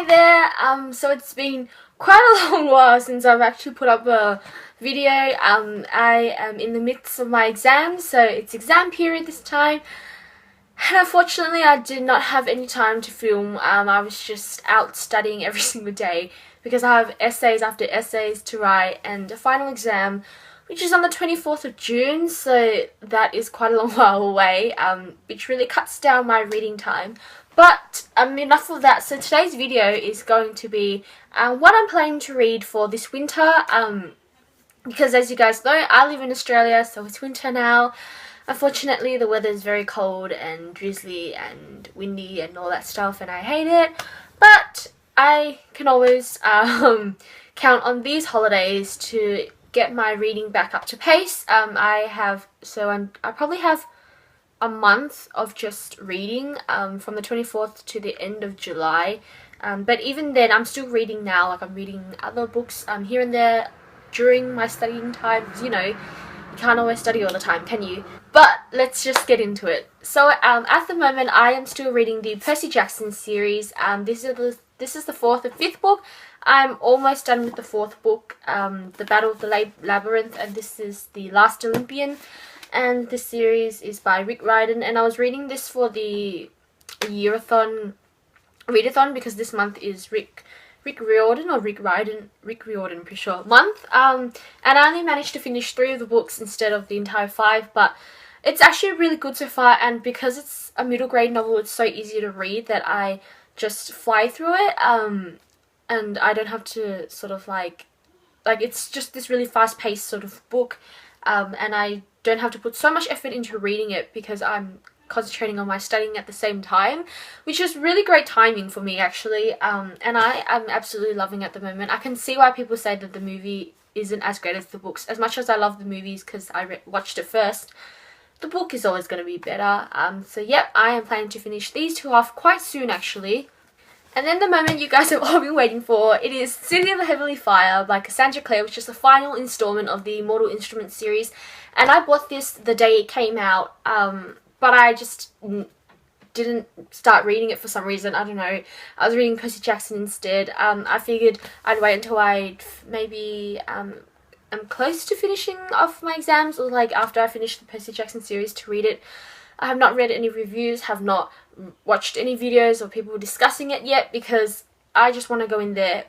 Hi there, so it's been quite a long while since I've actually put up a video. I am in the midst of my exams, so it's exam period this time. And unfortunately I did not have any time to film. I was just out studying every single day because I have essays after essays to write and a final exam which is on the 24th of June, so that is quite a long while away, which really cuts down my reading time. But enough of that. So today's video is going to be what I'm planning to read for this winter, because as you guys know, I live in Australia, so it's winter now. Unfortunately, the weather is very cold and drizzly and windy and all that stuff, and I hate it. But I can always count on these holidays to get my reading back up to pace. I probably have a month of just reading from the 24th to the end of July. But even then, I'm still reading now. Like, I'm reading other books here and there during my studying time. Because, you know, you can't always study all the time, can you? But let's just get into it. So at the moment, I am still reading the Percy Jackson series. This is the fourth and fifth book. I'm almost done with the fourth book, The Battle of the Labyrinth, and this is The Last Olympian. And this series is by Rick Riordan, and I was reading this for the readathon because this month is Rick Riordan, pretty sure, month. And I only managed to finish 3 of the books instead of the entire 5, but it's actually really good so far, and because it's a middle grade novel, it's so easy to read that I just fly through it, and I don't have to sort of like it's just this really fast-paced sort of book, and I don't have to put so much effort into reading it because I'm concentrating on my studying at the same time, which is really great timing for me actually, and I am absolutely loving it at the moment. I can see why people say that the movie isn't as great as the books. As much as I love the movies because I watched it first, the book is always going to be better. So yep, I am planning to finish these 2 off quite soon actually. And then the moment you guys have all been waiting for, it is City of the Heavenly Fire by Cassandra Clare, which is the final installment of the Mortal Instruments series. And I bought this the day it came out, but I just didn't start reading it for some reason. I don't know. I was reading Percy Jackson instead. I figured I'd wait until I maybe am close to finishing off my exams, or like after I finish the Percy Jackson series, to read it. I have not read any reviews, have not watched any videos or people discussing it yet, because I just want to go in there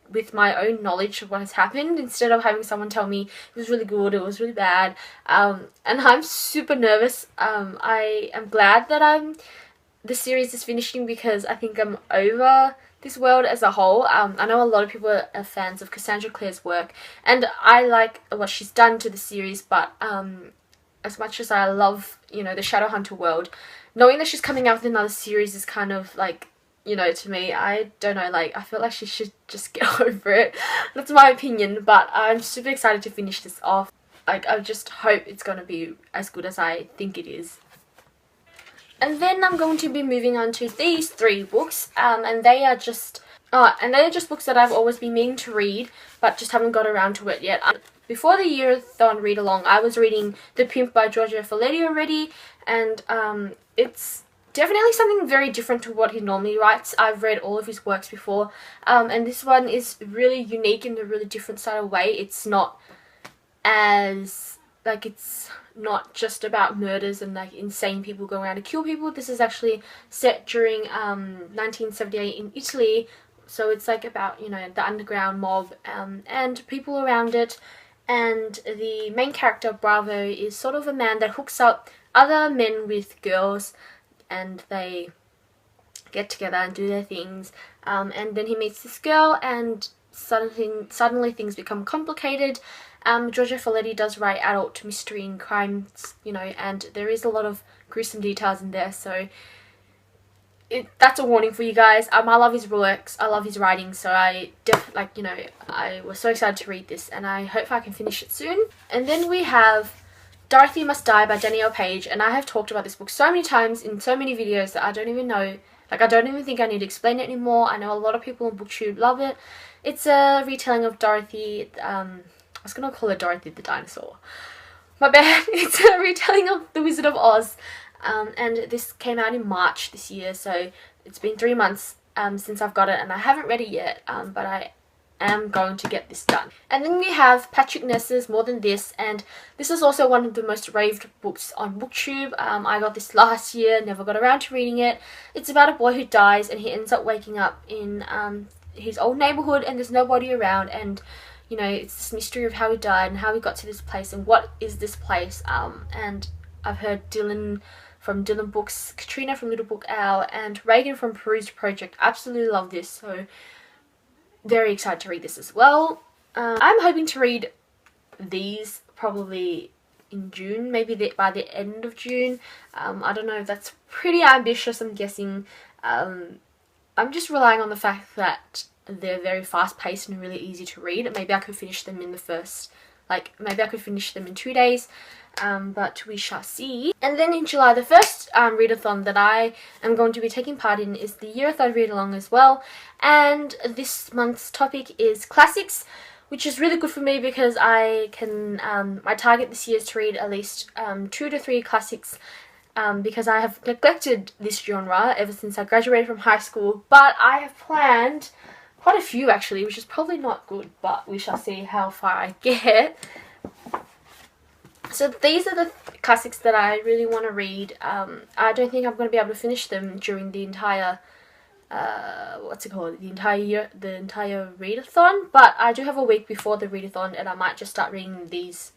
with my own knowledge of what has happened instead of having someone tell me it was really good, it was really bad. And I'm super nervous. I am glad that the series is finishing because I think I'm over this world as a whole. I know a lot of people are fans of Cassandra Clare's work, and I like what she's done to the series, but as much as I love, you know, the Shadowhunter world, knowing that she's coming out with another series is kind of like, you know, to me, I don't know, like, I feel like she should just get over it. That's my opinion, but I'm super excited to finish this off. Like, I just hope it's going to be as good as I think it is. And then I'm going to be moving on to these 3 books, and they are just books that I've always been meaning to read, but just haven't got around to it yet. Before the year-thon read-along, I was reading The Pimp by Giorgio Faletti already, and it's definitely something very different to what he normally writes. I've read all of his works before, and this one is really unique in a really different sort of way. It's not as, like, it's not just about murders and like insane people going around to kill people. This is actually set during 1978 in Italy, so it's like about, you know, the underground mob and people around it. And the main character, Bravo, is sort of a man that hooks up other men with girls, and they get together and do their things. And then he meets this girl, and suddenly things become complicated. Giorgio Faletti does write adult mystery and crimes, you know, and there is a lot of gruesome details in there, so that's a warning for you guys. I love his works, I love his writing, so I was so excited to read this, and I hope I can finish it soon. And then we have Dorothy Must Die by Danielle Page, and I have talked about this book so many times in so many videos that I don't even know, like, I don't even think I need to explain it anymore. I know a lot of people on BookTube love it. It's a retelling of Dorothy, I was gonna call her Dorothy the dinosaur. My bad. It's a retelling of The Wizard of Oz. And this came out in March this year, so it's been 3 months since I've got it, and I haven't read it yet, but I am going to get this done. And then we have Patrick Ness's More Than This, and this is also one of the most raved books on BookTube. I got this last year, never got around to reading it. It's about a boy who dies, and he ends up waking up in his old neighborhood, and there's nobody around, and you know, it's this mystery of how he died and how he got to this place and what is this place. And I've heard Dylan from Dylan Books, Katrina from Little Book Owl, and Reagan from Perused Project absolutely love this, so very excited to read this as well. I'm hoping to read these probably in June, maybe by the end of June. I don't know if that's pretty ambitious, I'm guessing. I'm just relying on the fact that they're very fast paced and really easy to read. Maybe I could finish them in the first, maybe I could finish them in 2 days, but we shall see. And then in July, the first readathon that I am going to be taking part in is the Yearathon Read Along as well. And this month's topic is classics, which is really good for me because I can, my target this year is to read at least 2 to 3 classics, because I have neglected this genre ever since I graduated from high school. But I have planned quite a few actually, which is probably not good, but we shall see how far I get. So these are the classics that I really want to read. I don't think I'm going to be able to finish them during the entire, the entire readathon, but I do have a week before the readathon, and I might just start reading these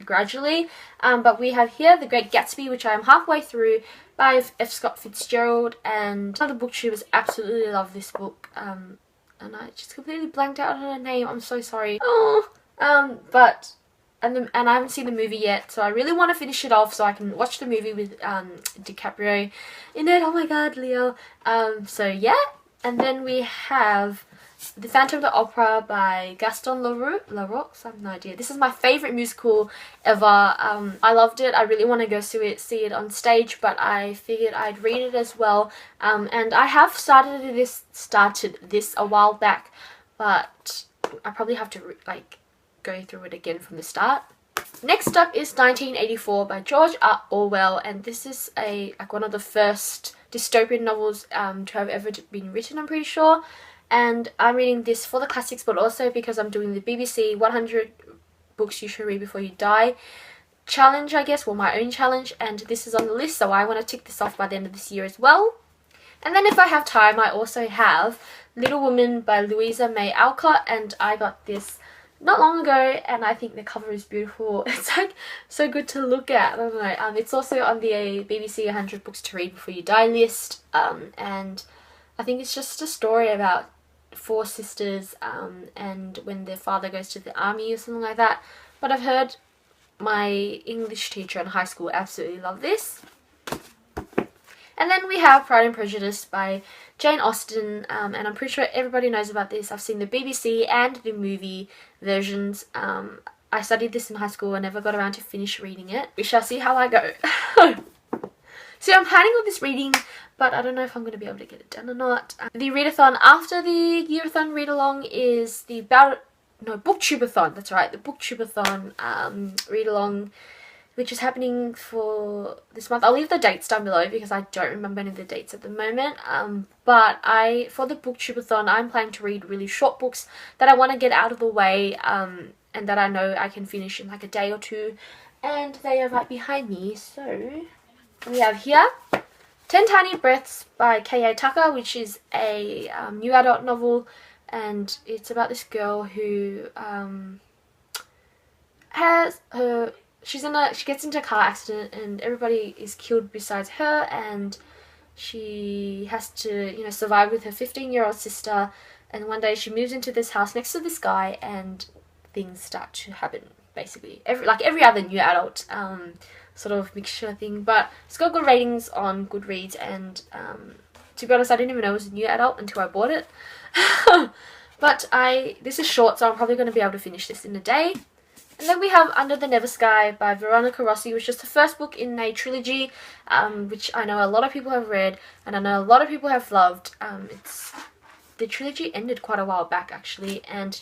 gradually. But we have here The Great Gatsby, which I am halfway through, by F. Scott Fitzgerald, and other booktubers absolutely love this book. And I just completely blanked out on her name. I'm so sorry. Oh, and I haven't seen the movie yet, so I really want to finish it off so I can watch the movie with DiCaprio in it. Oh my god, Leo. So yeah, and then we have The Phantom of the Opera by Gaston Leroux. I have no idea. This is my favourite musical ever. I loved it. I really want to go see it on stage, but I figured I'd read it as well. And I have started this a while back, but I probably have to go through it again from the start. Next up is 1984 by George R. Orwell, and this is one of the first dystopian novels to have ever been written, I'm pretty sure. And I'm reading this for the classics, but also because I'm doing the BBC 100 Books You Should Read Before You Die challenge, I guess, well, my own challenge, and this is on the list, so I want to tick this off by the end of this year as well. And then if I have time, I also have Little Woman by Louisa May Alcott, and I got this not long ago, and I think the cover is beautiful. It's so good to look at. I don't know. It's also on the BBC 100 Books to Read Before You Die list, and I think it's just a story about 4 sisters, and when their father goes to the army or something like that. But I've heard my English teacher in high school absolutely love this. And then we have Pride and Prejudice by Jane Austen, and I'm pretty sure everybody knows about this. I've seen the BBC and the movie versions. I studied this in high school and never got around to finish reading it. We shall see how I go. So I'm planning on this reading, but I don't know if I'm going to be able to get it done or not. The readathon after the Yearathon read-along is the Booktubeathon, that's right, the Booktubeathon read-along, which is happening for this month. I'll leave the dates down below because I don't remember any of the dates at the moment. But for the Booktubeathon, I'm planning to read really short books that I want to get out of the way, and that I know I can finish in like a day or two. And they are right behind me, so we have here 10 Tiny Breaths by K.A. Tucker, which is a new adult novel, and it's about this girl who she gets into a car accident and everybody is killed besides her, and she has to, survive with her 15-year-old sister, and one day she moves into this house next to this guy and things start to happen, basically. Every other new adult sort of mixture thing, but it's got good ratings on Goodreads, and to be honest, I didn't even know it was a new adult until I bought it. But this is short, so I'm probably going to be able to finish this in a day. And then we have Under the Never Sky by Veronica Rossi, which is the first book in a trilogy, which I know a lot of people have read, and I know a lot of people have loved. The trilogy ended quite a while back, actually, and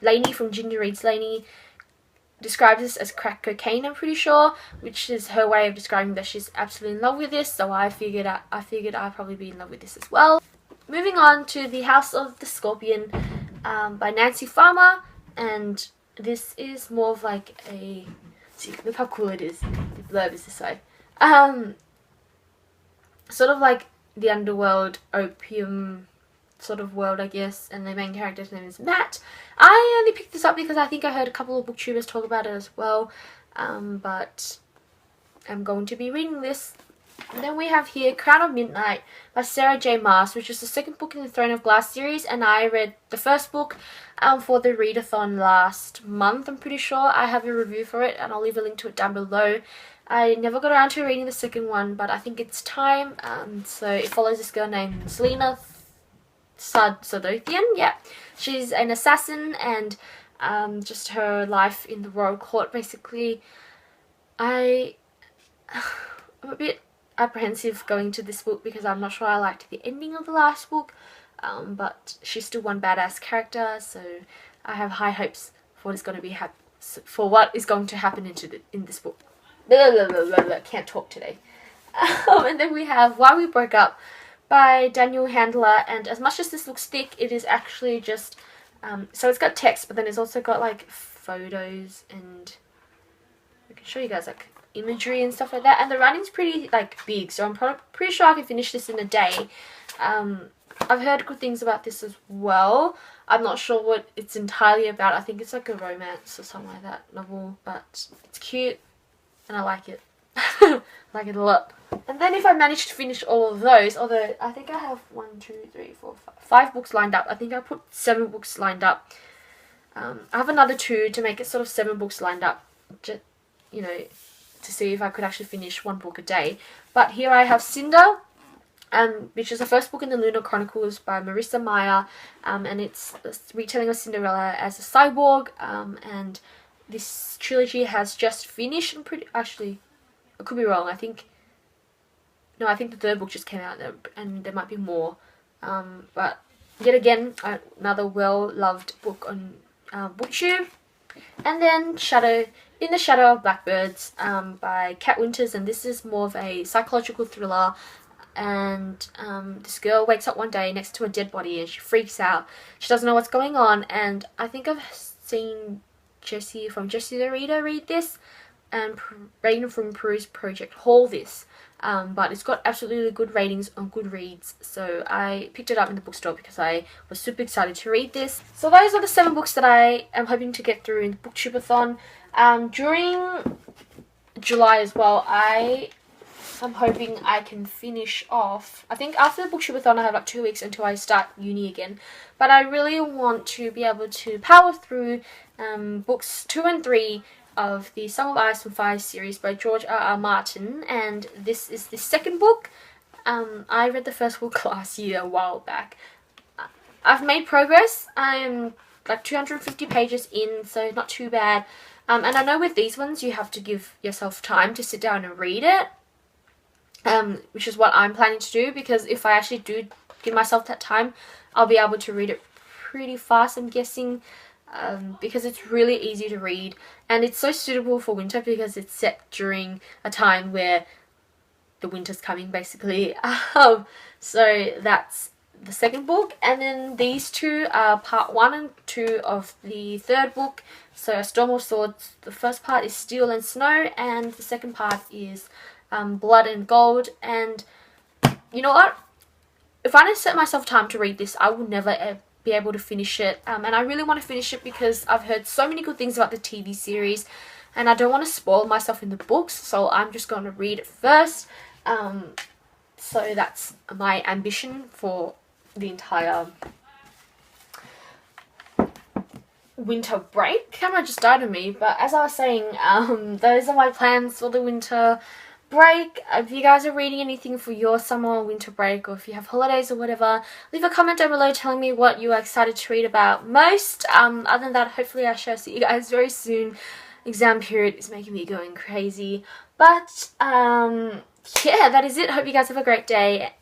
Lainey from Ginger Reads Lainey describes this as crack cocaine, I'm pretty sure, which is her way of describing that she's absolutely in love with this, so I figured I'd probably be in love with this as well. moving on to The House of the Scorpion by Nancy Farmer, and this is more of like a, see, look how cool it is. The blurb is this way. Sort of like the underworld opium sort of world, I guess, and the main character's name is Matt. I only picked this up because I think I heard a couple of booktubers talk about it as well, but I'm going to be reading this. And then we have here Crown of Midnight by Sarah J Maas, which is the second book in the Throne of Glass series, and I read the first book for the readathon last month, I'm pretty sure. I have a review for it and I'll leave a link to it down below. I never got around to reading the second one, but I think it's time. So it follows this girl named Selena Sadothian. Yeah, she's an assassin, and just her life in the royal court, basically. I'm a bit apprehensive going to this book because I'm not sure I liked the ending of the last book, but she's still one badass character, so I have high hopes for what is going to happen in this book. Blah, blah, blah, blah, blah. Can't talk today. And then we have Why We Broke Up by Daniel Handler, and as much as this looks thick, it is actually just so it's got text, but then it's also got like photos, and I can show you guys like imagery and stuff like that, and the writing's pretty like big, so I'm pretty sure I can finish this in a day. I've heard good things about this as well. I'm not sure what it's entirely about. I think it's like a romance or something like that novel, but it's cute and I like it. I like it a lot. And then if I manage to finish all of those, although I think I have 5 books lined up. I think I put 7 books lined up. I have another 2 to make it sort of 7 books lined up, just, you know, to see if I could actually finish 1 book a day. But here I have Cinder, which is the first book in the Lunar Chronicles by Marissa Meyer, and it's a retelling of Cinderella as a cyborg, and this trilogy has just finished. Actually, I could be wrong. I think the 3rd book just came out, and there might be more. But yet again, another well-loved book on BookTube. And then In the Shadow of Blackbirds by Kat Winters, and this is more of a psychological thriller. And this girl wakes up one day next to a dead body and she freaks out. She doesn't know what's going on, and I think I've seen Jessie from Jessie the Reader read this, and Rain from Peru's Project haul this. But it's got absolutely good ratings on Goodreads, so I picked it up in the bookstore because I was super excited to read this. So those are the 7 books that I am hoping to get through in the Booktubeathon. During July as well, I'm hoping I can finish off. I think after the Booktubeathon I have like 2 weeks until I start uni again, but I really want to be able to power through books 2 and 3 of the Song of Ice and Fire series by George R.R. Martin, and this is the 2nd book. I read the 1st book last year, a while back. I've made progress. I'm like 250 pages in, so not too bad. And I know with these ones you have to give yourself time to sit down and read it, which is what I'm planning to do, because if I actually do give myself that time, I'll be able to read it pretty fast, I'm guessing. Because it's really easy to read, and it's so suitable for winter because it's set during a time where the winter's coming, basically. So that's the 2nd book, and then these 2 are part 1 and 2 of the 3rd book. So A Storm of Swords, the first part is Steel and Snow, and the second part is Blood and Gold. And you know what? If I don't set myself time to read this, I will never be able to finish it, and I really want to finish it because I've heard so many good things about the TV series, and I don't want to spoil myself in the books, so I'm just going to read it first. So that's my ambition for the entire winter break. Camera just died on me, but as I was saying, those are my plans for the winter break. If you guys are reading anything for your summer or winter break, or if you have holidays or whatever, leave a comment down below telling me what you are excited to read about most. Other than that, hopefully I shall see you guys very soon. Exam period is making me going crazy, but yeah, that is it. Hope you guys have a great day,